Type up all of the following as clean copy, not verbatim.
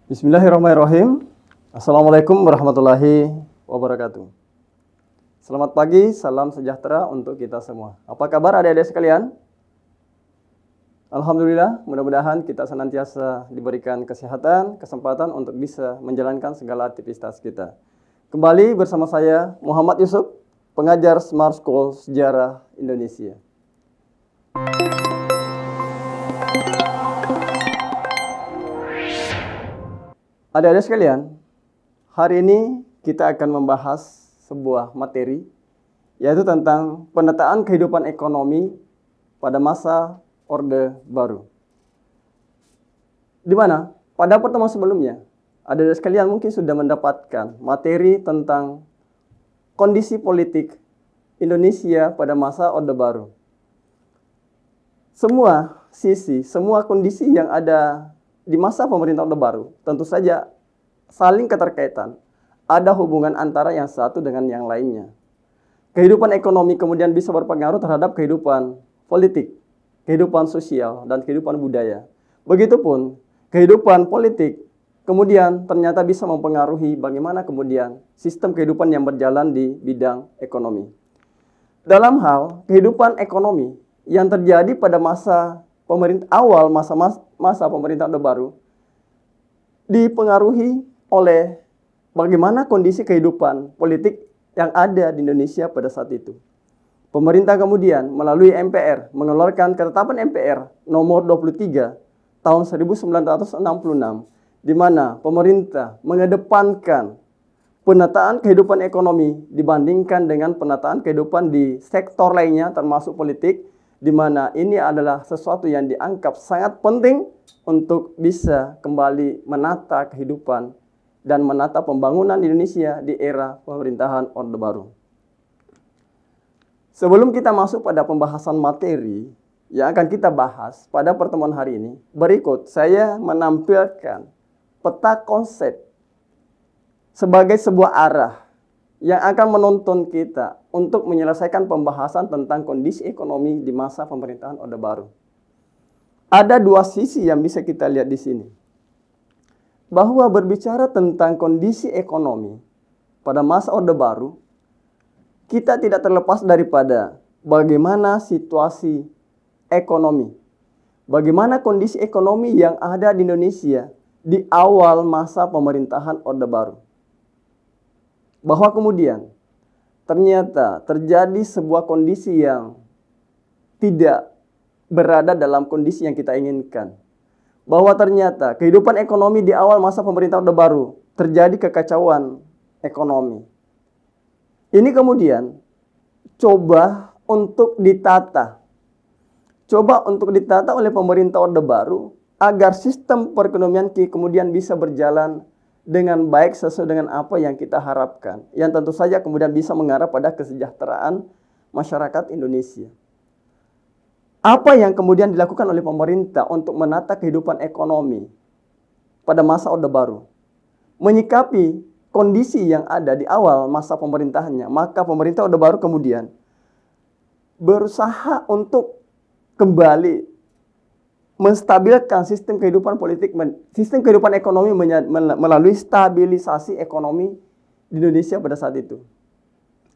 Bismillahirrahmanirrahim. Assalamualaikum warahmatullahi wabarakatuh. Selamat pagi, salam sejahtera untuk kita semua. Apa kabar adik-adik sekalian? Alhamdulillah, mudah-mudahan kita senantiasa diberikan kesehatan, kesempatan untuk bisa menjalankan segala aktivitas kita. Kembali bersama saya, Muhammad Yusuf, pengajar Smart School Sejarah Indonesia. Adik-adik sekalian, hari ini kita akan membahas sebuah materi, yaitu tentang penataan kehidupan ekonomi pada masa Orde Baru. Di mana pada pertemuan sebelumnya, adik-adik sekalian mungkin sudah mendapatkan materi tentang kondisi politik Indonesia pada masa Orde Baru. Semua sisi, semua kondisi yang ada di masa pemerintahan Orde Baru tentu saja saling keterkaitan. Ada hubungan antara yang satu dengan yang lainnya. Kehidupan ekonomi kemudian bisa berpengaruh terhadap kehidupan politik, kehidupan sosial, dan kehidupan budaya. Begitupun kehidupan politik kemudian ternyata bisa mempengaruhi bagaimana kemudian sistem kehidupan yang berjalan di bidang ekonomi. Dalam hal kehidupan ekonomi yang terjadi pada masa masa pemerintahan Orde Baru dipengaruhi oleh bagaimana kondisi kehidupan politik yang ada di Indonesia pada saat itu. Pemerintah kemudian melalui MPR mengeluarkan ketetapan MPR nomor 23 tahun 1966 di mana pemerintah mengedepankan penataan kehidupan ekonomi dibandingkan dengan penataan kehidupan di sektor lainnya termasuk politik, di mana ini adalah sesuatu yang dianggap sangat penting untuk bisa kembali menata kehidupan dan menata pembangunan Indonesia di era pemerintahan Orde Baru. Sebelum kita masuk pada pembahasan materi yang akan kita bahas pada pertemuan hari ini, berikut saya menampilkan peta konsep sebagai sebuah arah yang akan menuntun kita untuk menyelesaikan pembahasan tentang kondisi ekonomi di masa pemerintahan Orde Baru. Ada dua sisi yang bisa kita lihat di sini. Bahwa berbicara tentang kondisi ekonomi pada masa Orde Baru, kita tidak terlepas daripada bagaimana situasi ekonomi. Bagaimana kondisi ekonomi yang ada di Indonesia di awal masa pemerintahan Orde Baru. Bahwa kemudian ternyata terjadi sebuah kondisi yang tidak berada dalam kondisi yang kita inginkan. Bahwa ternyata kehidupan ekonomi di awal masa pemerintahan Orde Baru terjadi kekacauan ekonomi. Ini kemudian coba untuk ditata. Coba untuk ditata oleh pemerintah Orde Baru agar sistem perekonomian kemudian bisa berjalan dengan baik sesuai dengan apa yang kita harapkan. Yang tentu saja kemudian bisa mengarah pada kesejahteraan masyarakat Indonesia. Apa yang kemudian dilakukan oleh pemerintah untuk menata kehidupan ekonomi pada masa Orde Baru? Menyikapi kondisi yang ada di awal masa pemerintahannya, maka pemerintah Orde Baru kemudian berusaha untuk kembali menstabilkan sistem kehidupan politik, sistem kehidupan ekonomi melalui stabilisasi ekonomi di Indonesia pada saat itu.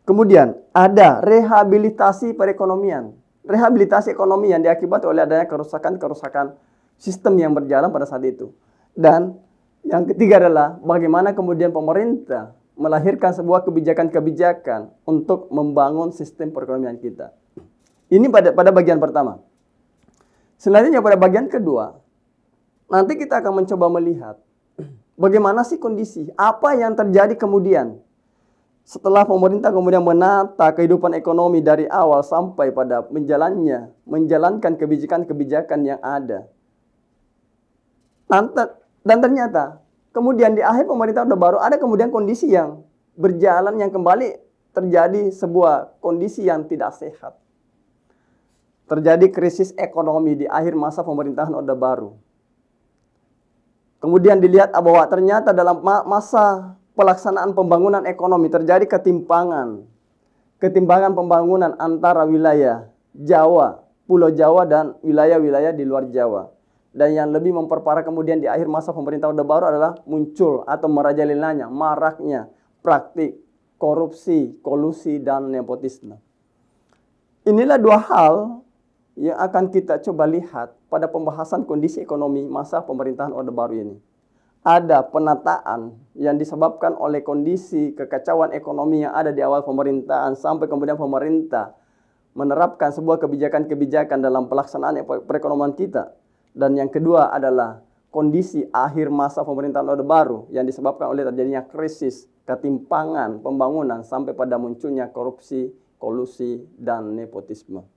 Kemudian ada rehabilitasi perekonomian. Rehabilitasi ekonomi yang diakibatkan oleh adanya kerusakan-kerusakan sistem yang berjalan pada saat itu. Dan yang ketiga adalah bagaimana kemudian pemerintah melahirkan sebuah kebijakan-kebijakan untuk membangun sistem perekonomian kita. Ini pada bagian pertama. Selanjutnya pada bagian kedua, nanti kita akan mencoba melihat bagaimana sih kondisi, apa yang terjadi kemudian setelah pemerintah kemudian menata kehidupan ekonomi dari awal sampai pada menjalankan kebijakan-kebijakan yang ada. Dan ternyata kemudian di akhir pemerintah Orde Baru ada kemudian kondisi yang berjalan yang kembali terjadi sebuah kondisi yang tidak sehat. Terjadi krisis ekonomi di akhir masa pemerintahan Orde Baru. Kemudian dilihat bahwa ternyata dalam masa pelaksanaan pembangunan ekonomi terjadi ketimpangan pembangunan antara wilayah Jawa, Pulau Jawa dan wilayah-wilayah di luar Jawa. Dan yang lebih memperparah kemudian di akhir masa pemerintahan Orde Baru adalah muncul atau merajalelanya, maraknya praktik korupsi, kolusi, dan nepotisme. Inilah dua hal yang akan kita coba lihat pada pembahasan kondisi ekonomi masa pemerintahan Orde Baru ini. Ada penataan yang disebabkan oleh kondisi kekacauan ekonomi yang ada di awal pemerintahan sampai kemudian pemerintah menerapkan sebuah kebijakan-kebijakan dalam pelaksanaan perekonomian kita. Dan yang kedua adalah kondisi akhir masa pemerintahan Orde Baru yang disebabkan oleh terjadinya krisis, ketimpangan pembangunan sampai pada munculnya korupsi, kolusi, dan nepotisme.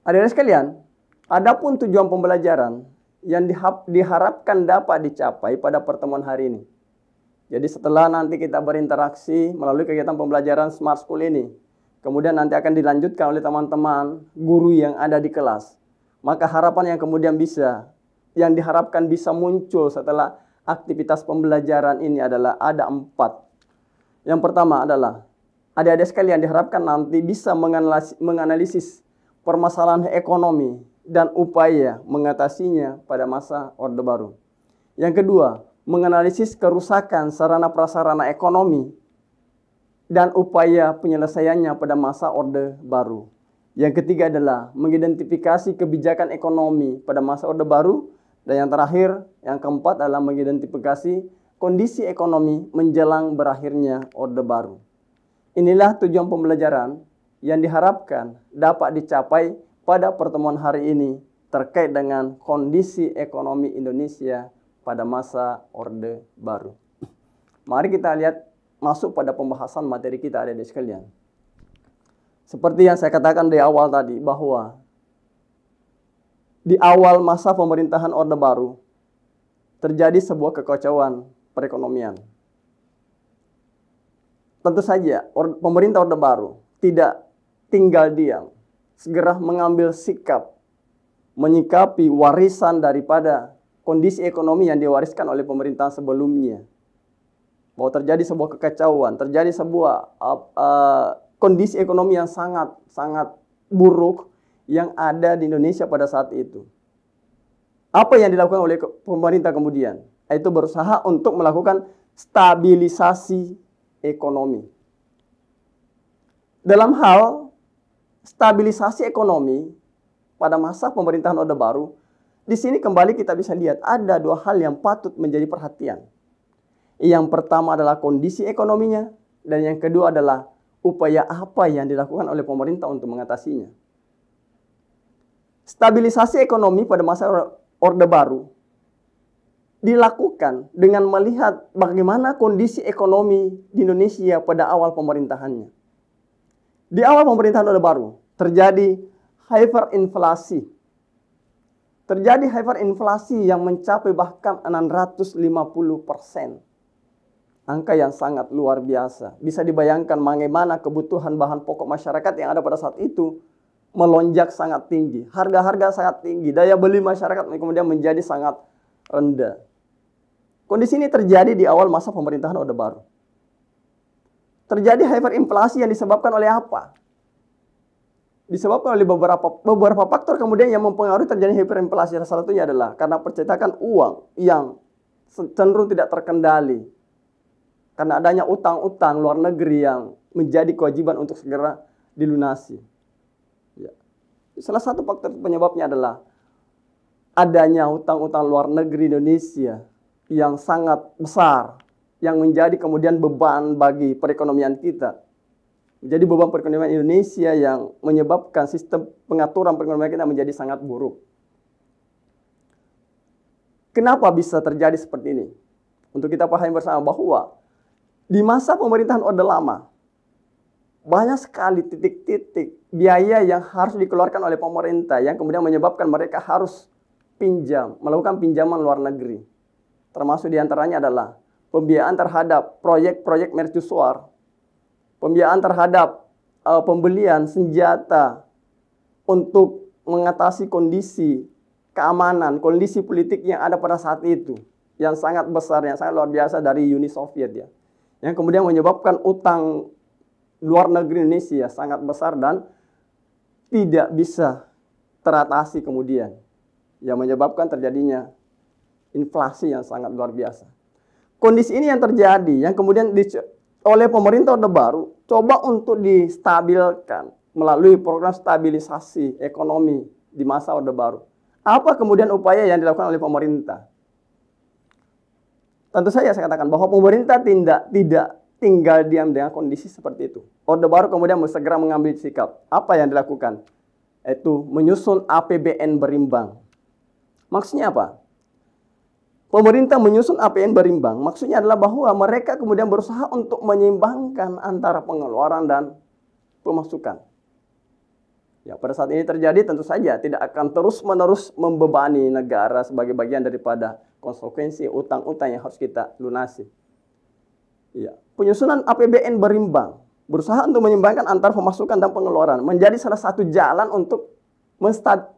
Adik-adik sekalian, adapun tujuan pembelajaran yang diharapkan dapat dicapai pada pertemuan hari ini. Jadi setelah nanti kita berinteraksi melalui kegiatan pembelajaran Smart School ini, kemudian nanti akan dilanjutkan oleh teman-teman guru yang ada di kelas. Maka harapan yang kemudian yang diharapkan bisa muncul setelah aktivitas pembelajaran ini adalah ada 4. Yang pertama adalah, adik-adik sekalian diharapkan nanti bisa menganalisis permasalahan ekonomi dan upaya mengatasinya pada masa Orde Baru. Yang kedua, menganalisis kerusakan sarana prasarana ekonomi dan upaya penyelesaiannya pada masa Orde Baru. Yang ketiga adalah mengidentifikasi kebijakan ekonomi pada masa Orde Baru. Dan yang terakhir, yang keempat adalah mengidentifikasi kondisi ekonomi menjelang berakhirnya Orde Baru. Inilah tujuan pembelajaran yang diharapkan dapat dicapai pada pertemuan hari ini terkait dengan kondisi ekonomi Indonesia pada masa Orde Baru. Mari kita lihat masuk pada pembahasan materi kita, adik-adik sekalian. Seperti yang saya katakan di awal tadi, bahwa di awal masa pemerintahan Orde Baru terjadi sebuah kekacauan perekonomian. Tentu saja pemerintah Orde Baru tidak tinggal diam, segera mengambil sikap menyikapi warisan daripada kondisi ekonomi yang diwariskan oleh pemerintahan sebelumnya. Bahwa terjadi sebuah kekacauan, terjadi sebuah kondisi ekonomi yang sangat buruk yang ada di Indonesia pada saat itu. Apa yang dilakukan oleh pemerintah kemudian? Itu berusaha untuk melakukan stabilisasi ekonomi. Dalam hal stabilisasi ekonomi pada masa pemerintahan Orde Baru, di sini kembali kita bisa lihat ada 2 hal yang patut menjadi perhatian. Yang pertama adalah kondisi ekonominya, dan yang kedua adalah upaya apa yang dilakukan oleh pemerintah untuk mengatasinya. Stabilisasi ekonomi pada masa Orde Baru dilakukan dengan melihat bagaimana kondisi ekonomi di Indonesia pada awal pemerintahannya. Di awal pemerintahan Orde Baru terjadi hyperinflasi. Terjadi hyperinflasi yang mencapai bahkan 650%. Angka yang sangat luar biasa. Bisa dibayangkan bagaimana kebutuhan bahan pokok masyarakat yang ada pada saat itu melonjak sangat tinggi. Harga-harga sangat tinggi. Daya beli masyarakat kemudian menjadi sangat rendah. Kondisi ini terjadi di awal masa pemerintahan Orde Baru. Terjadi hyperinflasi yang disebabkan oleh apa? Disebabkan oleh beberapa faktor kemudian yang mempengaruhi terjadi hyperinflasi. Salah satunya adalah karena percetakan uang yang cenderung tidak terkendali. Karena adanya utang-utang luar negeri yang menjadi kewajiban untuk segera dilunasi. Ya. Salah satu faktor penyebabnya adalah adanya utang-utang luar negeri Indonesia yang sangat besar, yang menjadi kemudian beban bagi perekonomian kita. Menjadi beban perekonomian Indonesia yang menyebabkan sistem pengaturan perekonomian kita menjadi sangat buruk. Kenapa bisa terjadi seperti ini? Untuk kita pahami bersama bahwa di masa pemerintahan Orde Lama, banyak sekali titik-titik biaya yang harus dikeluarkan oleh pemerintah yang kemudian menyebabkan mereka harus melakukan pinjaman luar negeri. Termasuk diantaranya adalah pembiayaan terhadap proyek-proyek mercusuar, pembiayaan terhadap pembelian senjata untuk mengatasi kondisi keamanan, kondisi politik yang ada pada saat itu, yang sangat besar, yang sangat luar biasa dari Uni Soviet ya. Yang kemudian menyebabkan utang luar negeri Indonesia sangat besar dan tidak bisa teratasi kemudian. yang menyebabkan terjadinya inflasi yang sangat luar biasa. Kondisi ini yang terjadi, yang kemudian oleh pemerintah Orde Baru coba untuk distabilkan melalui program stabilisasi ekonomi di masa Orde Baru. Apa kemudian upaya yang dilakukan oleh pemerintah? Tentu saja saya katakan bahwa pemerintah tidak tinggal diam dengan kondisi seperti itu. Orde Baru kemudian segera mengambil sikap. Apa yang dilakukan? Itu menyusun APBN berimbang. Maksudnya apa? Pemerintah menyusun APBN berimbang, maksudnya adalah bahwa mereka kemudian berusaha untuk menyeimbangkan antara pengeluaran dan pemasukan. Ya, pada saat ini terjadi tentu saja tidak akan terus-menerus membebani negara sebagai bagian daripada konsekuensi utang-utang yang harus kita lunasi. Ya, penyusunan APBN berimbang, berusaha untuk menyeimbangkan antara pemasukan dan pengeluaran, menjadi salah satu jalan untuk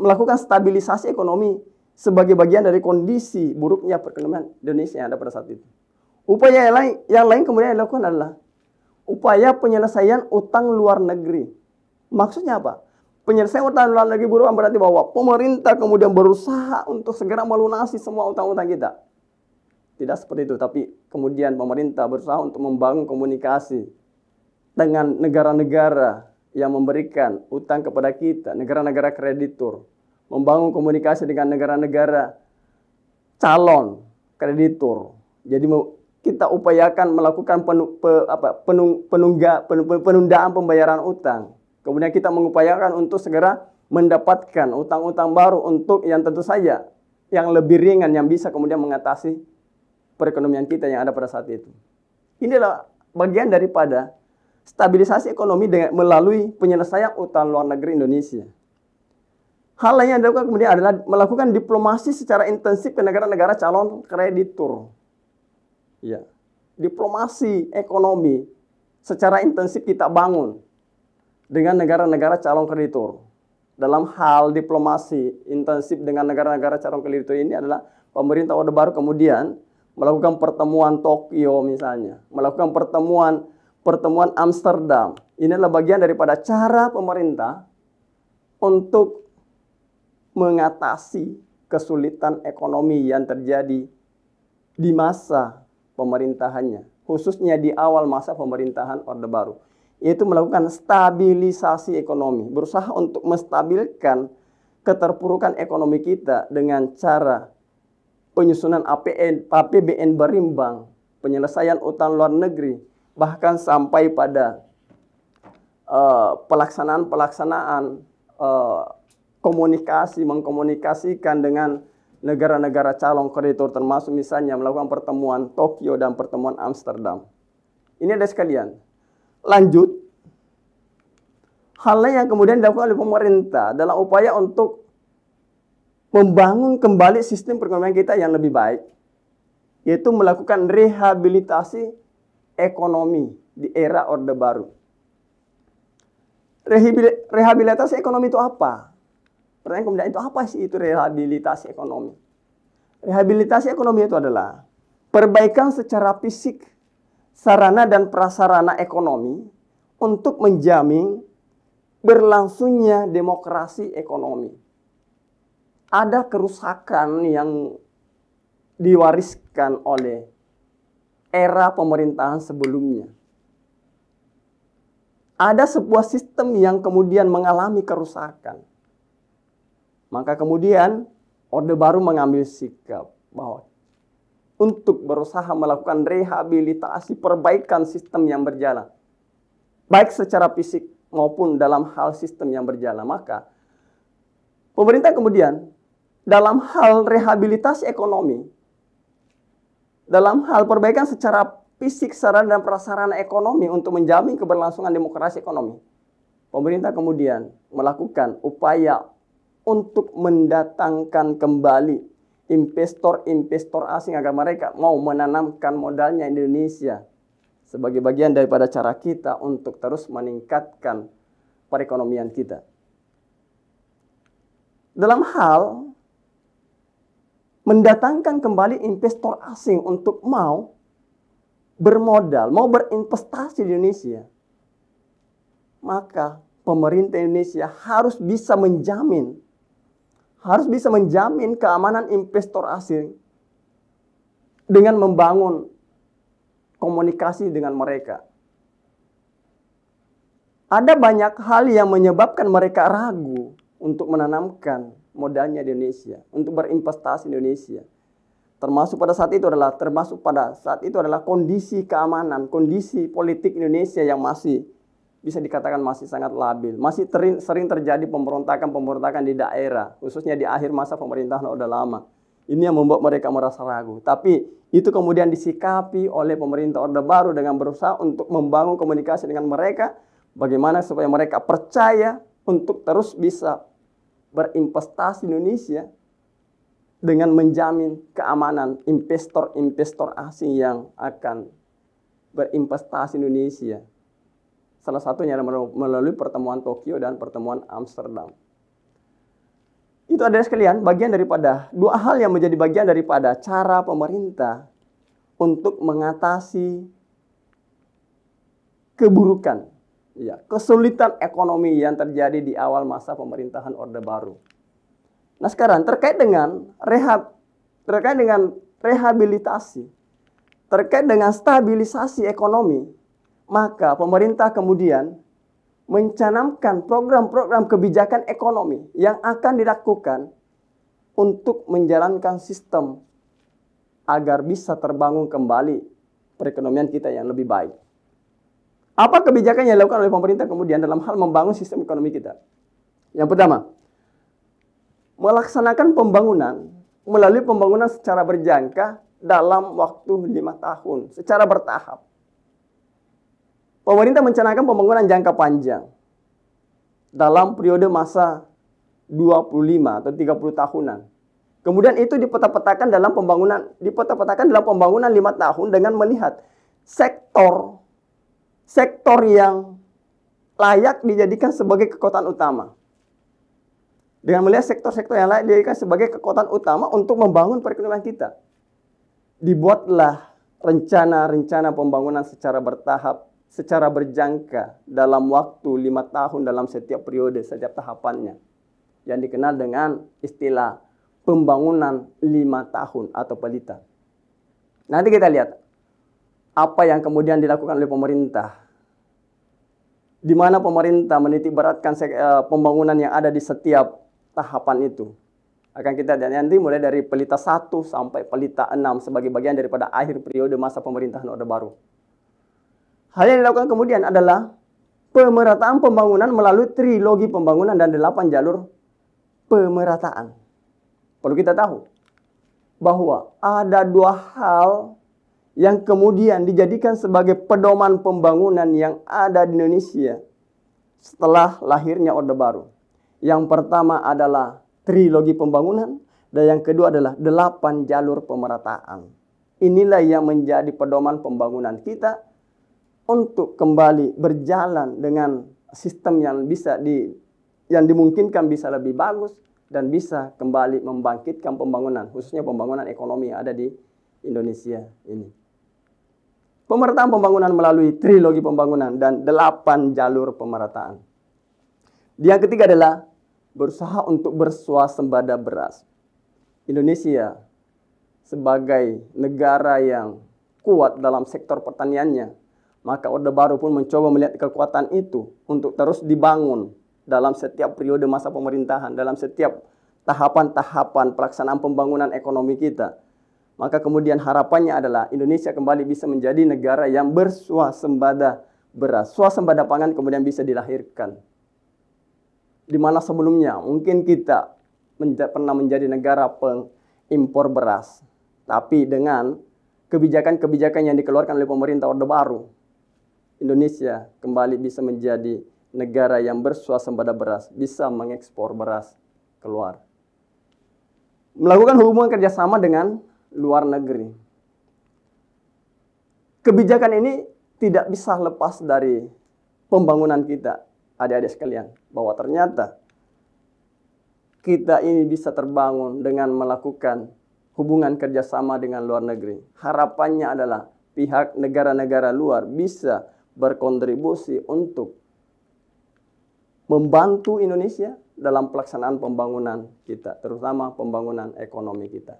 melakukan stabilisasi ekonomi sebagai bagian dari kondisi buruknya perekonomian Indonesia yang ada pada saat itu. Upaya yang lain kemudian dilakukan adalah upaya penyelesaian utang luar negeri. Maksudnya apa? Penyelesaian utang luar negeri bukan berarti bahwa pemerintah kemudian berusaha untuk segera melunasi semua utang-utang kita. Tidak seperti itu, tapi kemudian pemerintah berusaha untuk membangun komunikasi dengan negara-negara yang memberikan utang kepada kita, negara-negara kreditur. Membangun komunikasi dengan negara-negara calon kreditur. Jadi kita upayakan melakukan penundaan pembayaran utang. Kemudian kita mengupayakan untuk segera mendapatkan utang-utang baru untuk yang tentu saja yang lebih ringan yang bisa kemudian mengatasi perekonomian kita yang ada pada saat itu. Inilah bagian daripada stabilisasi ekonomi melalui penyelesaian utang luar negeri Indonesia. Hal lain yang dilakukan kemudian adalah melakukan diplomasi secara intensif ke negara-negara calon kreditur. Ya, diplomasi ekonomi secara intensif kita bangun dengan negara-negara calon kreditur. Dalam hal diplomasi intensif dengan negara-negara calon kreditur ini adalah pemerintah Orde Baru kemudian melakukan pertemuan Tokyo misalnya, melakukan pertemuan Amsterdam. Ini adalah bagian daripada cara pemerintah untuk mengatasi kesulitan ekonomi yang terjadi di masa pemerintahannya, khususnya di awal masa pemerintahan Orde Baru, yaitu melakukan stabilisasi ekonomi, berusaha untuk menstabilkan keterpurukan ekonomi kita dengan cara penyusunan APBN berimbang, penyelesaian utang luar negeri, bahkan sampai pada pelaksanaan mengkomunikasikan dengan negara-negara calon kreditur, termasuk misalnya melakukan pertemuan Tokyo dan pertemuan Amsterdam. Ini ada sekalian. Lanjut, hal lain yang kemudian dilakukan oleh pemerintah dalam upaya untuk membangun kembali sistem perekonomian kita yang lebih baik, yaitu melakukan rehabilitasi ekonomi di era Orde Baru. Rehabilitasi ekonomi itu apa? Pertanyaan kemudian, itu apa sih itu rehabilitasi ekonomi? Rehabilitasi ekonomi itu adalah perbaikan secara fisik, sarana dan prasarana ekonomi untuk menjamin berlangsungnya demokrasi ekonomi. Ada kerusakan yang diwariskan oleh era pemerintahan sebelumnya. Ada sebuah sistem yang kemudian mengalami kerusakan. Maka kemudian Orde Baru mengambil sikap bahwa untuk berusaha melakukan rehabilitasi, perbaikan sistem yang berjalan, baik secara fisik maupun dalam hal sistem yang berjalan. Maka pemerintah kemudian dalam hal rehabilitasi ekonomi, dalam hal perbaikan secara fisik, sarana dan prasarana ekonomi untuk menjamin keberlangsungan demokrasi ekonomi, pemerintah kemudian melakukan upaya untuk mendatangkan kembali investor-investor asing agar mereka mau menanamkan modalnya di Indonesia sebagai bagian daripada cara kita untuk terus meningkatkan perekonomian kita. Dalam hal mendatangkan kembali investor asing untuk mau bermodal, mau berinvestasi di Indonesia, maka pemerintah Indonesia harus bisa menjamin harus bisa menjamin keamanan investor asing dengan membangun komunikasi dengan mereka. Ada banyak hal yang menyebabkan mereka ragu untuk menanamkan modalnya di Indonesia, untuk berinvestasi di Indonesia. Termasuk pada saat itu adalah kondisi keamanan, kondisi politik Indonesia yang masih bisa dikatakan masih sangat labil. Masih sering terjadi pemberontakan di daerah, khususnya di akhir masa pemerintahan Orde Lama. Ini yang membuat mereka merasa ragu. Tapi itu kemudian disikapi oleh pemerintah Orde Baru dengan berusaha untuk membangun komunikasi dengan mereka. Bagaimana supaya mereka percaya untuk terus bisa berinvestasi di Indonesia dengan menjamin keamanan investor asing yang akan berinvestasi di Indonesia. Salah satunya melalui pertemuan Tokyo dan pertemuan Amsterdam. Itu adalah sekalian bagian daripada dua hal yang menjadi bagian daripada cara pemerintah untuk mengatasi keburukan, kesulitan ekonomi yang terjadi di awal masa pemerintahan Orde Baru. Nah sekarang terkait dengan rehabilitasi, terkait dengan stabilisasi ekonomi, maka pemerintah kemudian mencanangkan program-program kebijakan ekonomi yang akan dilakukan untuk menjalankan sistem agar bisa terbangun kembali perekonomian kita yang lebih baik. Apa kebijakan yang dilakukan oleh pemerintah kemudian dalam hal membangun sistem ekonomi kita? Yang pertama, melaksanakan pembangunan melalui pembangunan secara berjangka dalam waktu 5 tahun, secara bertahap. Pemerintah mencanangkan pembangunan jangka panjang dalam periode masa 25 atau 30 tahunan. Kemudian itu dipeta-petakan dalam pembangunan 5 tahun dengan melihat sektor yang layak dijadikan sebagai kekuatan utama. Dengan melihat sektor-sektor yang layak dijadikan sebagai kekuatan utama untuk membangun perekonomian kita. Dibuatlah rencana-rencana pembangunan secara bertahap, secara berjangka dalam waktu 5 tahun dalam setiap periode, setiap tahapannya. Yang dikenal dengan istilah pembangunan 5 tahun atau pelita. Nanti kita lihat apa yang kemudian dilakukan oleh pemerintah. Di mana pemerintah menitik beratkan pembangunan yang ada di setiap tahapan itu. Akan kita lihat nanti mulai dari pelita 1 sampai pelita 6 sebagai bagian daripada akhir periode masa pemerintahan Orde Baru. Hal yang dilakukan kemudian adalah pemerataan pembangunan melalui trilogi pembangunan dan 8 jalur pemerataan. Perlu kita tahu bahwa ada 2 hal yang kemudian dijadikan sebagai pedoman pembangunan yang ada di Indonesia setelah lahirnya Orde Baru. Yang pertama adalah trilogi pembangunan dan yang kedua adalah 8 jalur pemerataan. Inilah yang menjadi pedoman pembangunan kita untuk kembali berjalan dengan sistem yang dimungkinkan bisa lebih bagus dan bisa kembali membangkitkan pembangunan, khususnya pembangunan ekonomi yang ada di Indonesia ini. Pemerataan pembangunan melalui trilogi pembangunan dan 8 jalur pemerataan. Yang ketiga adalah berusaha untuk berswasembada beras. Indonesia sebagai negara yang kuat dalam sektor pertaniannya, maka Orde Baru pun mencoba melihat kekuatan itu untuk terus dibangun dalam setiap periode masa pemerintahan, dalam setiap tahapan-tahapan pelaksanaan pembangunan ekonomi kita. Maka kemudian harapannya adalah Indonesia kembali bisa menjadi negara yang berswasembada beras. Swasembada pangan kemudian bisa dilahirkan. Di mana sebelumnya mungkin kita pernah menjadi negara pengimpor beras. Tapi dengan kebijakan-kebijakan yang dikeluarkan oleh pemerintah Orde Baru, Indonesia kembali bisa menjadi negara yang berswasembada beras, bisa mengekspor beras keluar. Melakukan hubungan kerjasama dengan luar negeri. Kebijakan ini tidak bisa lepas dari pembangunan kita, adik-adik sekalian, bahwa ternyata kita ini bisa terbangun dengan melakukan hubungan kerjasama dengan luar negeri. Harapannya adalah pihak negara-negara luar bisa berkontribusi untuk membantu Indonesia dalam pelaksanaan pembangunan kita, terutama pembangunan ekonomi kita.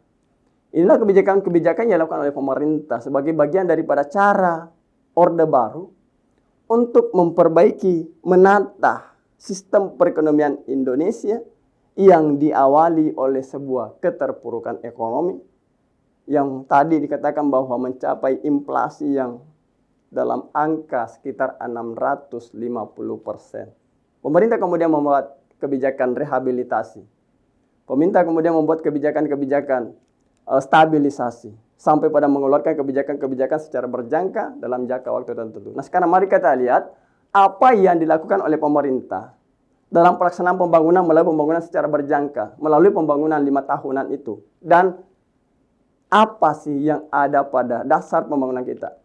Inilah kebijakan-kebijakan yang dilakukan oleh pemerintah sebagai bagian daripada cara Orde Baru untuk memperbaiki, menata sistem perekonomian Indonesia yang diawali oleh sebuah keterpurukan ekonomi yang tadi dikatakan bahwa mencapai inflasi yang dalam angka sekitar 650%. Pemerintah kemudian membuat kebijakan rehabilitasi. Pemerintah kemudian membuat kebijakan-kebijakan stabilisasi. Sampai pada mengeluarkan kebijakan-kebijakan secara berjangka dalam jangka waktu tertentu. Nah sekarang mari kita lihat apa yang dilakukan oleh pemerintah dalam pelaksanaan pembangunan melalui pembangunan secara berjangka. Melalui pembangunan 5 tahunan itu. Dan apa sih yang ada pada dasar pembangunan kita?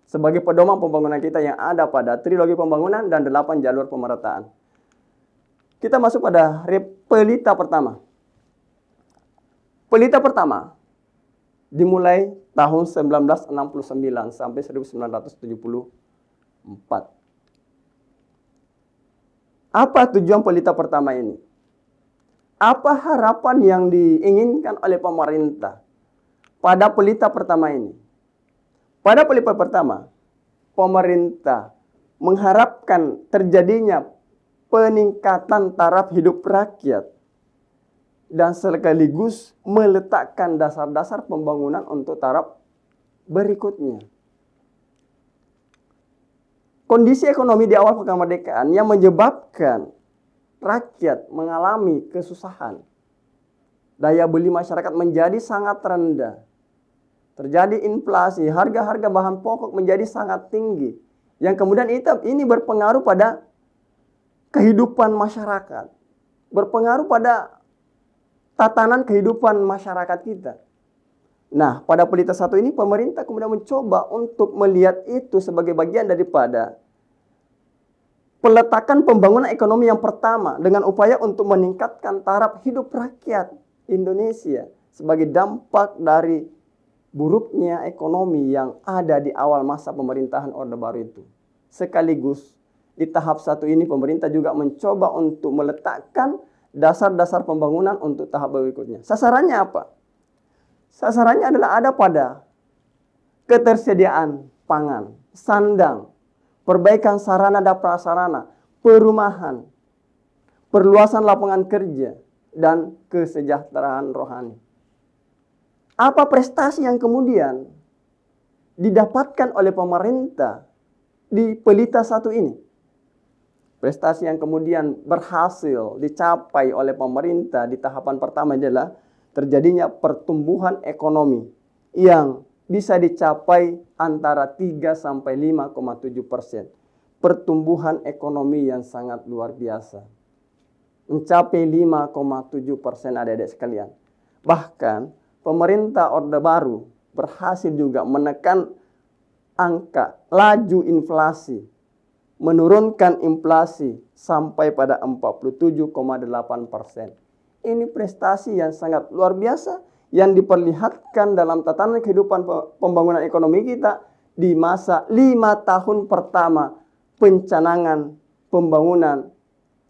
Sebagai pedoman pembangunan kita yang ada pada trilogi pembangunan dan 8 jalur pemerataan. Kita masuk pada pelita pertama. Pelita pertama dimulai tahun 1969 sampai 1974. Apa tujuan pelita pertama ini? Apa harapan yang diinginkan oleh pemerintah pada pelita pertama ini? Pada pelita pertama, pemerintah mengharapkan terjadinya peningkatan taraf hidup rakyat dan sekaligus meletakkan dasar-dasar pembangunan untuk taraf berikutnya. Kondisi ekonomi di awal kemerdekaan yang menyebabkan rakyat mengalami kesusahan. Daya beli masyarakat menjadi sangat rendah. Terjadi inflasi, harga-harga bahan pokok menjadi sangat tinggi. Yang kemudian ini berpengaruh pada kehidupan masyarakat. Berpengaruh pada tatanan kehidupan masyarakat kita. Nah, pada pelita 1 ini pemerintah kemudian mencoba untuk melihat itu sebagai bagian daripada peletakan pembangunan ekonomi yang pertama dengan upaya untuk meningkatkan taraf hidup rakyat Indonesia sebagai dampak dari buruknya ekonomi yang ada di awal masa pemerintahan Orde Baru itu. Sekaligus di tahap 1 ini pemerintah juga mencoba untuk meletakkan dasar-dasar pembangunan untuk tahap berikutnya. Sasarannya apa? Sasarannya adalah ada pada ketersediaan pangan, sandang, perbaikan sarana dan prasarana, perumahan, perluasan lapangan kerja, dan kesejahteraan rohani. Apa prestasi yang kemudian didapatkan oleh pemerintah di pelita 1 ini? Prestasi yang kemudian berhasil dicapai oleh pemerintah di tahapan pertama adalah terjadinya pertumbuhan ekonomi yang bisa dicapai antara 3 sampai 5,7%. Pertumbuhan ekonomi yang sangat luar biasa. Mencapai 5,7% adik-adik sekalian. Bahkan pemerintah Orde Baru berhasil juga menekan angka laju inflasi. Menurunkan inflasi sampai pada 47,8%. Ini prestasi yang sangat luar biasa yang diperlihatkan dalam tatanan kehidupan pembangunan ekonomi kita di masa 5 tahun pertama pencanangan pembangunan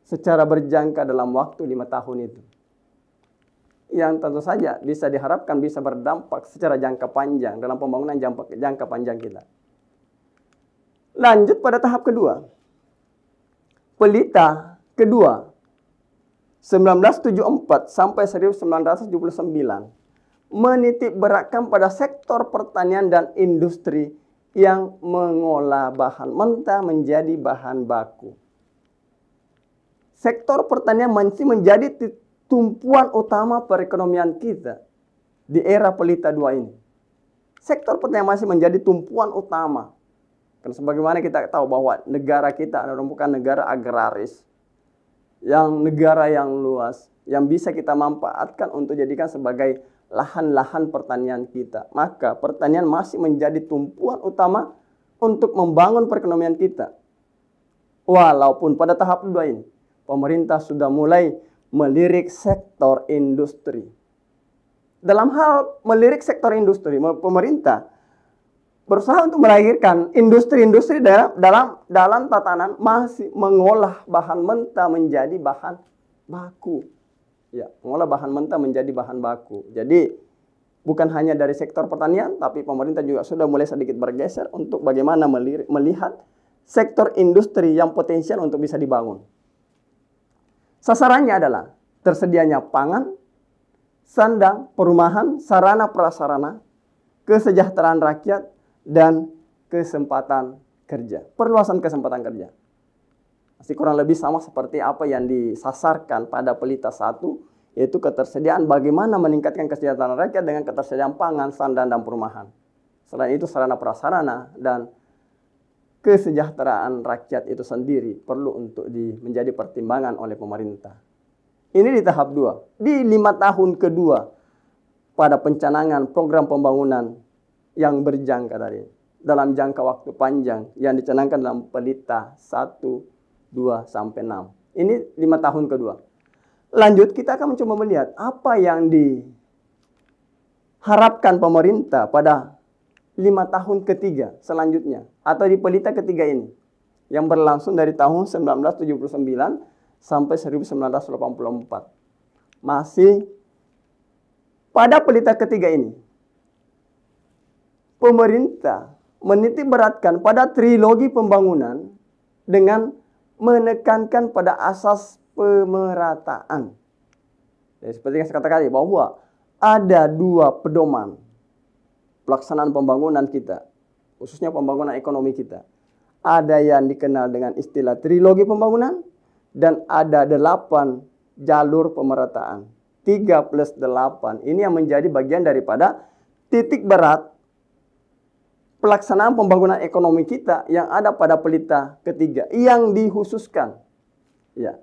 secara berjangka dalam waktu 5 tahun itu. Yang tentu saja bisa diharapkan bisa berdampak secara jangka panjang dalam pembangunan jangka panjang kita. Lanjut pada tahap kedua. Pelita kedua 1974 sampai 1979 menitik beratkan pada sektor pertanian dan industri yang mengolah bahan mentah menjadi bahan baku. Sektor pertanian masih menjadi tumpuan utama perekonomian kita di era pelita 2 ini. Sektor pertanian masih menjadi tumpuan utama. Karena sebagaimana kita tahu bahwa negara kita adalah bukan negara agraris, yang negara yang luas, yang bisa kita manfaatkan untuk jadikan sebagai lahan-lahan pertanian kita. Maka pertanian masih menjadi tumpuan utama untuk membangun perekonomian kita. Walaupun pada tahap 2 ini, pemerintah sudah mulai melirik sektor industri. Dalam hal melirik sektor industri, pemerintah berusaha untuk melahirkan industri-industri dalam tatanan masih mengolah bahan mentah menjadi bahan baku. Ya, mengolah bahan mentah menjadi bahan baku. Jadi bukan hanya dari sektor pertanian, tapi pemerintah juga sudah mulai sedikit bergeser untuk bagaimana melihat sektor industri yang potensial untuk bisa dibangun. Sasarannya adalah tersedianya pangan, sandang, perumahan, sarana prasarana, kesejahteraan rakyat, dan kesempatan kerja. Perluasan kesempatan kerja. Masih kurang lebih sama seperti apa yang disasarkan pada pelita 1, yaitu ketersediaan bagaimana meningkatkan kesejahteraan rakyat dengan ketersediaan pangan, sandang, dan perumahan. Selain itu sarana prasarana dan kesejahteraan rakyat itu sendiri perlu untuk menjadi pertimbangan oleh pemerintah. Ini di tahap 2. Di 5 tahun kedua pada pencanangan program pembangunan yang berjangka tadi, dalam jangka waktu panjang yang dicanangkan dalam pelita 1, 2, sampai 6. Ini 5 tahun kedua. Lanjut, kita akan mencoba melihat apa yang diharapkan pemerintah pada 5 tahun ketiga selanjutnya, atau di pelita ketiga ini, yang berlangsung dari tahun 1979 sampai 1984. Masih pada pelita ketiga ini, pemerintah menitik beratkan pada trilogi pembangunan dengan menekankan pada asas pemerataan. Jadi, seperti yang saya katakan tadi, bahwa ada 2 pedoman pelaksanaan pembangunan kita, khususnya pembangunan ekonomi kita. Ada yang dikenal dengan istilah trilogi pembangunan, dan ada 8 jalur pemerataan. 3+8. Ini yang menjadi bagian daripada titik berat pelaksanaan pembangunan ekonomi kita yang ada pada pelita ketiga, yang dikhususkan, ya,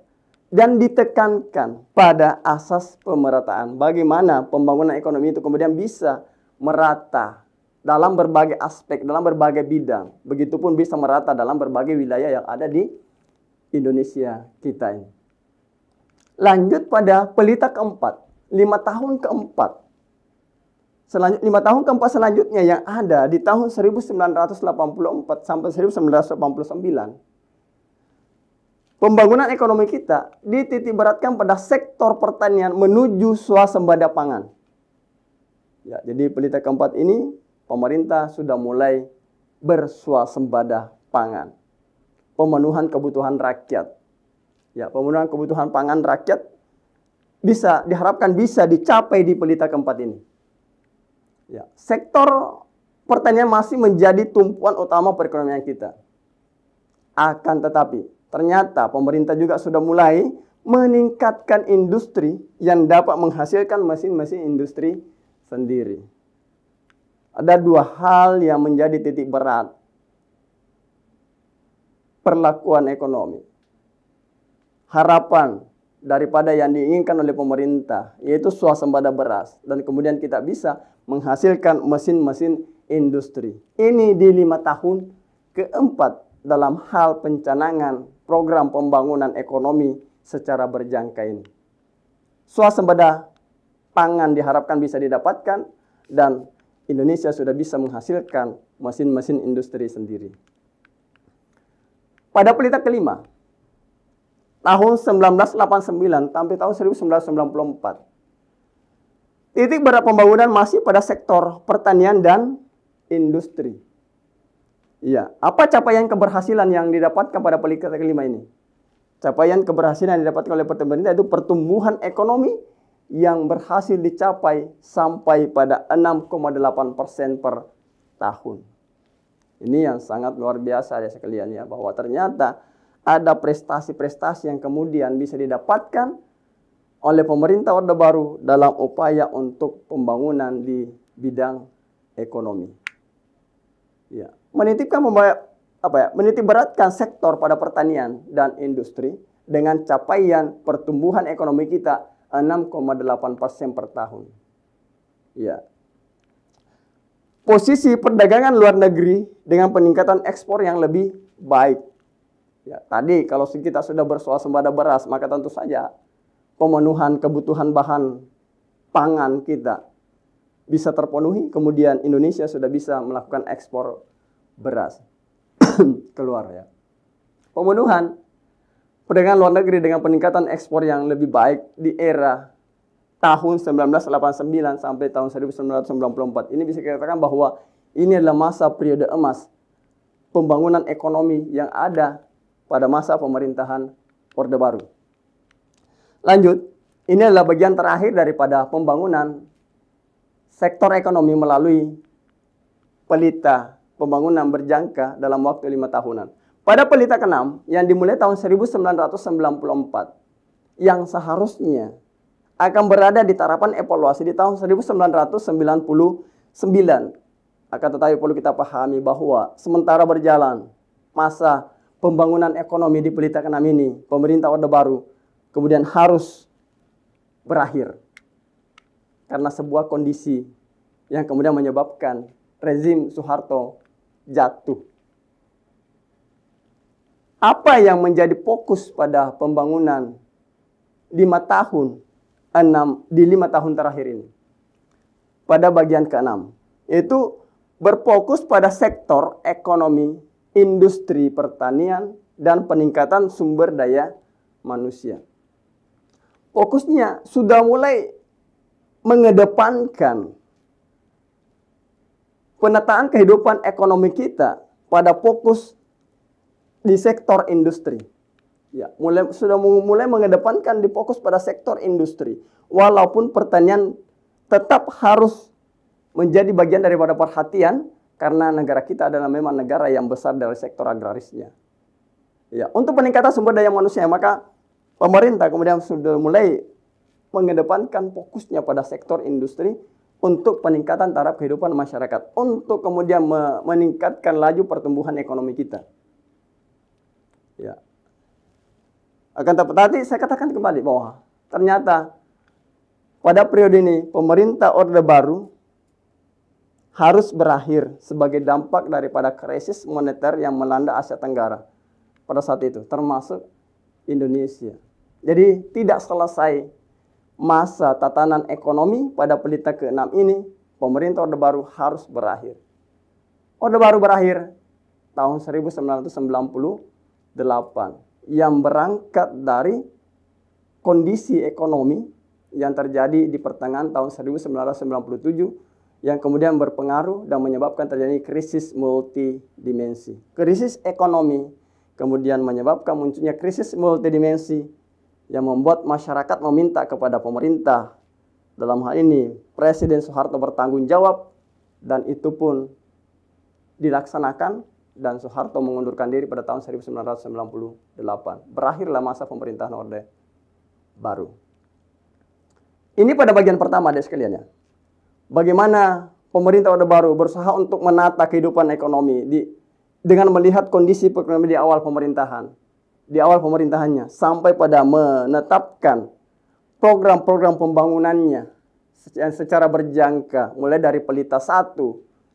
dan ditekankan pada asas pemerataan. Bagaimana pembangunan ekonomi itu kemudian bisa merata dalam berbagai aspek, dalam berbagai bidang. Begitupun bisa merata dalam berbagai wilayah yang ada di Indonesia kita ini. Lanjut pada pelita keempat, 5 tahun keempat. 5 tahun keempat selanjutnya yang ada di tahun 1984 sampai 1989. Pembangunan ekonomi kita dititik beratkan pada sektor pertanian menuju swasembada pangan. Ya, jadi pelita keempat ini pemerintah sudah mulai berswasembada pangan. Pemenuhan kebutuhan rakyat. Ya, pemenuhan kebutuhan pangan rakyat diharapkan bisa dicapai di pelita keempat ini. Ya, sektor pertanian masih menjadi tumpuan utama perekonomian kita. Akan tetapi, ternyata pemerintah juga sudah mulai meningkatkan industri yang dapat menghasilkan mesin-mesin industri sendiri. Ada 2 hal yang menjadi titik berat perlakuan ekonomi. Harapan daripada yang diinginkan oleh pemerintah, yaitu swasembada beras, dan kemudian kita bisa menghasilkan mesin-mesin industri. Ini di 5 tahun keempat dalam hal pencanangan program pembangunan ekonomi secara berjangka ini. Swasembada pangan diharapkan bisa didapatkan, dan Indonesia sudah bisa menghasilkan mesin-mesin industri sendiri. Pada pelita kelima, tahun 1989 sampai tahun 1994, titik berat pembangunan masih pada sektor pertanian dan industri. Iya, apa capaian keberhasilan yang didapatkan pada pelita kelima ini? Capaian keberhasilan yang didapatkan oleh pemerintah itu pertumbuhan ekonomi yang berhasil dicapai sampai pada 6,8% per tahun. Ini yang sangat luar biasa ya sekalian ya, bahwa ternyata ada prestasi-prestasi yang kemudian bisa didapatkan oleh pemerintah Orde Baru dalam upaya untuk pembangunan di bidang ekonomi. Ya, menitik beratkan sektor pada pertanian dan industri dengan capaian pertumbuhan ekonomi kita 6,8% per tahun. Ya. Posisi perdagangan luar negeri dengan peningkatan ekspor yang lebih baik. Ya, tadi kalau kita sudah berswasembada beras, maka tentu saja pemenuhan kebutuhan bahan pangan kita bisa terpenuhi. Kemudian Indonesia sudah bisa melakukan ekspor beras keluar ya. Pemenuhan perdagangan luar negeri dengan peningkatan ekspor yang lebih baik di era tahun 1989 sampai tahun 1994. Ini bisa dikatakan bahwa ini adalah masa periode emas pembangunan ekonomi yang ada pada masa pemerintahan Orde Baru. Lanjut, ini adalah bagian terakhir daripada pembangunan sektor ekonomi melalui pelita pembangunan berjangka dalam waktu 5 tahunan. Pada pelita ke-6 yang dimulai tahun 1994, yang seharusnya akan berada di tahapan evaluasi di tahun 1999. Akan tetapi perlu kita pahami bahwa sementara berjalan masa pembangunan ekonomi di pelita ke-6 ini, pemerintah Orde Baru kemudian harus berakhir karena sebuah kondisi yang kemudian menyebabkan rezim Soeharto jatuh. Apa yang menjadi fokus pada pembangunan 5 tahun di 5 tahun terakhir ini? Pada bagian ke-6, yaitu berfokus pada sektor ekonomi, industri pertanian, dan peningkatan sumber daya manusia. Fokusnya sudah mulai mengedepankan penataan kehidupan ekonomi kita pada fokus di sektor industri. Ya, sudah mulai mengedepankan di fokus pada sektor industri. Walaupun pertanian tetap harus menjadi bagian daripada perhatian karena negara kita adalah memang negara yang besar dari sektor agrarisnya. Ya, untuk peningkatan sumber daya manusia, maka pemerintah kemudian sudah mulai mengedepankan fokusnya pada sektor industri untuk peningkatan taraf kehidupan masyarakat, untuk kemudian meningkatkan laju pertumbuhan ekonomi kita. Ya. Akan tetapi saya katakan kembali bahwa ternyata pada periode ini pemerintah Orde Baru harus berakhir sebagai dampak daripada krisis moneter yang melanda Asia Tenggara pada saat itu, termasuk Indonesia. Jadi tidak selesai masa tatanan ekonomi pada pelita ke-6 ini, pemerintah Orde Baru harus berakhir. Orde Baru berakhir tahun 1998 yang berangkat dari kondisi ekonomi yang terjadi di pertengahan tahun 1997 yang kemudian berpengaruh dan menyebabkan terjadi krisis multidimensi. Krisis ekonomi kemudian menyebabkan munculnya krisis multidimensi yang membuat masyarakat meminta kepada pemerintah, dalam hal ini Presiden Soeharto bertanggung jawab, dan itu pun dilaksanakan dan Soeharto mengundurkan diri pada tahun 1998. Berakhirlah masa pemerintahan Orde Baru. Ini pada bagian pertama deh sekalian ya. Bagaimana pemerintah Orde Baru berusaha untuk menata kehidupan ekonomi dengan melihat kondisi ekonomi di awal pemerintahannya sampai pada menetapkan program-program pembangunannya secara berjangka mulai dari pelita 1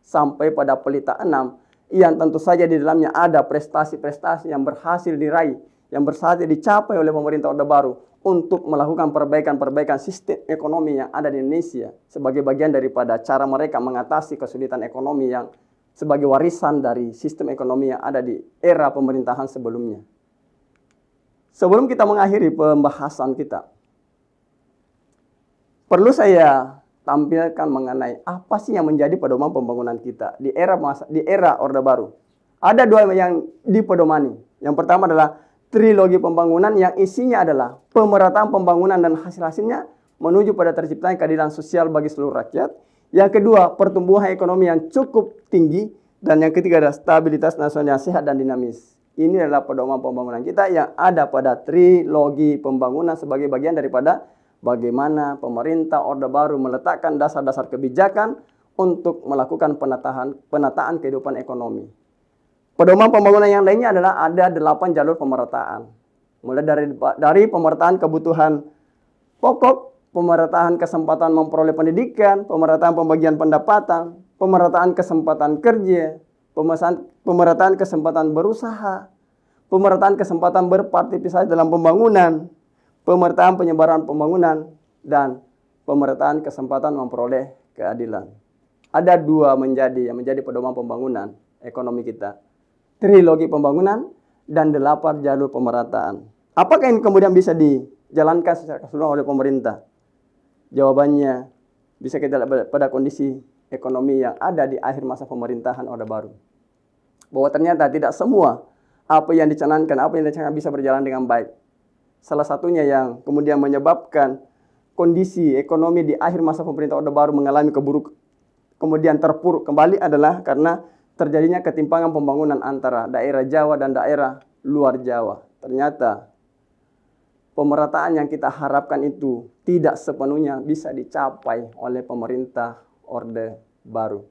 sampai pada pelita 6 yang tentu saja di dalamnya ada prestasi-prestasi yang berhasil diraih, yang berhasil dicapai oleh pemerintah Orde Baru untuk melakukan perbaikan-perbaikan sistem ekonomi yang ada di Indonesia sebagai bagian daripada cara mereka mengatasi kesulitan ekonomi yang sebagai warisan dari sistem ekonomi yang ada di era pemerintahan sebelumnya. Sebelum kita mengakhiri pembahasan kita, perlu saya tampilkan mengenai apa sih yang menjadi pedoman pembangunan kita di era Orde Baru. Ada 2 yang dipedomani. Yang pertama adalah trilogi pembangunan yang isinya adalah pemerataan pembangunan dan hasil-hasilnya menuju pada terciptanya keadilan sosial bagi seluruh rakyat. Yang kedua, pertumbuhan ekonomi yang cukup tinggi. Dan yang ketiga adalah stabilitas nasional yang sehat dan dinamis. Ini adalah pedoman pembangunan kita yang ada pada trilogi pembangunan sebagai bagian daripada bagaimana pemerintah Orde Baru meletakkan dasar-dasar kebijakan untuk melakukan penataan kehidupan ekonomi. Pedoman pembangunan yang lainnya adalah ada 8 jalur pemerataan. Mulai dari pemerataan kebutuhan pokok, pemerataan kesempatan memperoleh pendidikan, pemerataan pembagian pendapatan, pemerataan kesempatan kerja, pemerataan kesempatan berusaha, pemerataan kesempatan berpartisipasi dalam pembangunan, pemerataan penyebaran pembangunan, dan pemerataan kesempatan memperoleh keadilan. Ada 2 yang menjadi pedoman pembangunan ekonomi kita. Trilogi pembangunan dan 8 jalur pemerataan. Apakah ini kemudian bisa dijalankan secara keseluruhan oleh pemerintah? Jawabannya bisa kita lihat pada kondisi ekonomi yang ada di akhir masa pemerintahan Orde Baru. Bahwa ternyata tidak semua apa yang dicanangkan bisa berjalan dengan baik. Salah satunya yang kemudian menyebabkan kondisi ekonomi di akhir masa pemerintah Orde Baru mengalami kemudian terpuruk kembali adalah karena terjadinya ketimpangan pembangunan antara daerah Jawa dan daerah luar Jawa. Ternyata pemerataan yang kita harapkan itu tidak sepenuhnya bisa dicapai oleh pemerintah Orde Baru.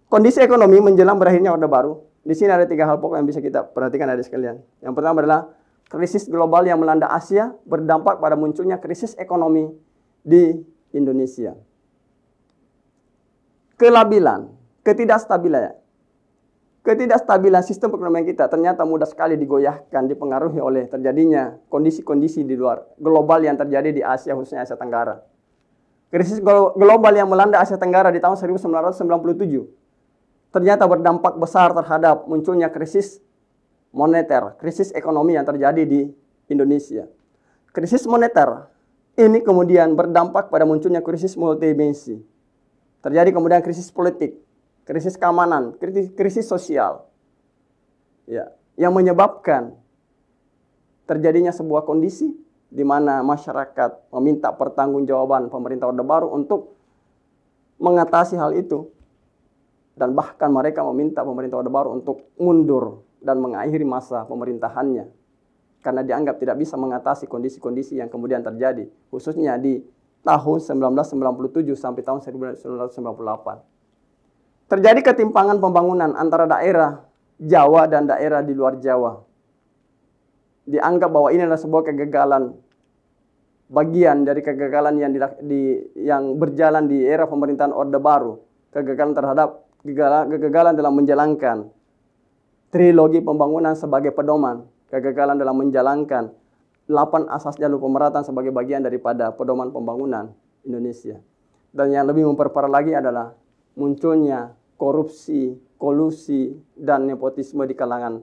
Kondisi ekonomi menjelang berakhirnya Orde Baru, di sini ada 3 hal pokok yang bisa kita perhatikan adik sekalian. Yang pertama adalah krisis global yang melanda Asia berdampak pada munculnya krisis ekonomi di Indonesia. Kelabilan, ketidakstabilan sistem perekonomian kita ternyata mudah sekali digoyahkan, dipengaruhi oleh terjadinya kondisi-kondisi di luar global yang terjadi di Asia, khususnya Asia Tenggara. Krisis global yang melanda Asia Tenggara di tahun 1997 ternyata berdampak besar terhadap munculnya krisis moneter, krisis ekonomi yang terjadi di Indonesia. Krisis moneter ini kemudian berdampak pada munculnya krisis multidimensi. Terjadi kemudian krisis politik, krisis keamanan, krisis sosial, ya, yang menyebabkan terjadinya sebuah kondisi di mana masyarakat meminta pertanggungjawaban pemerintah Orde Baru untuk mengatasi hal itu, dan bahkan mereka meminta pemerintah Orde Baru untuk mundur dan mengakhiri masa pemerintahannya karena dianggap tidak bisa mengatasi kondisi-kondisi yang kemudian terjadi, khususnya di tahun 1997 sampai tahun 1998. Terjadi ketimpangan pembangunan antara daerah Jawa dan daerah di luar Jawa. Dianggap bahwa ini adalah sebuah kegagalan, bagian dari kegagalan yang berjalan di era pemerintahan Orde Baru. Kegagalan dalam menjalankan trilogi pembangunan sebagai pedoman, kegagalan dalam menjalankan 8 asas jalur pemerataan sebagai bagian daripada pedoman pembangunan Indonesia. Dan yang lebih memperparah lagi adalah munculnya korupsi, kolusi, dan nepotisme di kalangan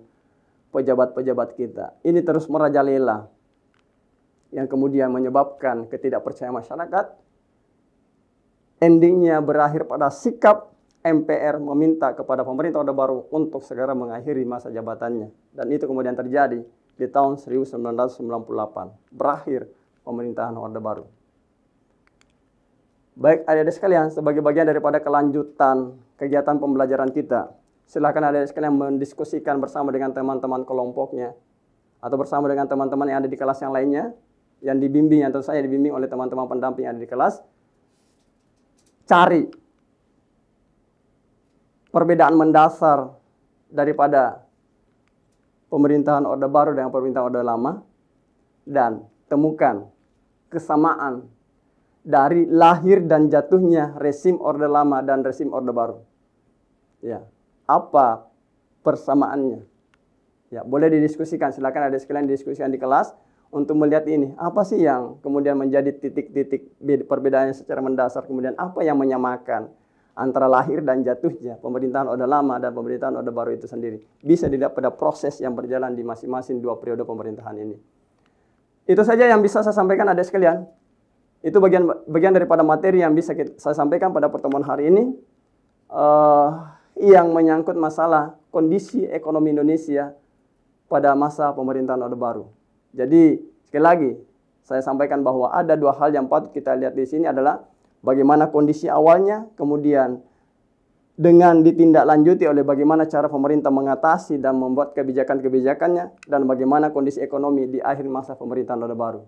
pejabat-pejabat kita. Ini terus merajalela, yang kemudian menyebabkan ketidakpercayaan masyarakat. Endingnya berakhir pada sikap MPR meminta kepada pemerintah Orde Baru untuk segera mengakhiri masa jabatannya. Dan itu kemudian terjadi di tahun 1998, berakhir pemerintahan Orde Baru. Baik adik-adik sekalian, sebagai bagian daripada kelanjutan kegiatan pembelajaran kita, silakan adik-adik sekalian mendiskusikan bersama dengan teman-teman kelompoknya, atau bersama dengan teman-teman yang ada di kelas yang lainnya, yang dibimbing, yang tentu saja dibimbing oleh teman-teman pendamping yang ada di kelas. Cari perbedaan mendasar daripada pemerintahan Orde Baru dengan pemerintahan Orde Lama, dan temukan kesamaan dari lahir dan jatuhnya rezim Orde Lama dan rezim Orde Baru. Ya, apa persamaannya? Ya, boleh didiskusikan. Silakan ada sekalian didiskusikan di kelas untuk melihat ini. Apa sih yang kemudian menjadi titik-titik perbedaannya secara mendasar? Kemudian apa yang menyamakan antara lahir dan jatuhnya pemerintahan Orde Lama dan pemerintahan Orde Baru itu sendiri? Bisa dilihat pada proses yang berjalan di masing-masing 2 periode pemerintahan ini. Itu saja yang bisa saya sampaikan adik sekalian. Itu bagian daripada materi yang bisa saya sampaikan pada pertemuan hari ini, yang menyangkut masalah kondisi ekonomi Indonesia pada masa pemerintahan Orde Baru. Jadi sekali lagi saya sampaikan bahwa ada 2 hal yang patut kita lihat di sini adalah bagaimana kondisi awalnya, kemudian dengan ditindaklanjuti oleh bagaimana cara pemerintah mengatasi dan membuat kebijakan-kebijakannya, dan bagaimana kondisi ekonomi di akhir masa pemerintahan Orde Baru.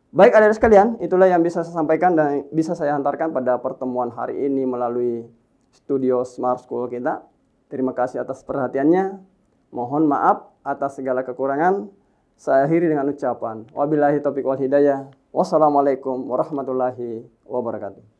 Baik adik-adik sekalian, itulah yang bisa saya sampaikan dan bisa saya hantarkan pada pertemuan hari ini melalui studio Smart School kita. Terima kasih atas perhatiannya. Mohon maaf atas segala kekurangan. Saya akhiri dengan ucapan wabillahi taufiq wal hidayah. Wassalamualaikum warahmatullahi wabarakatuh.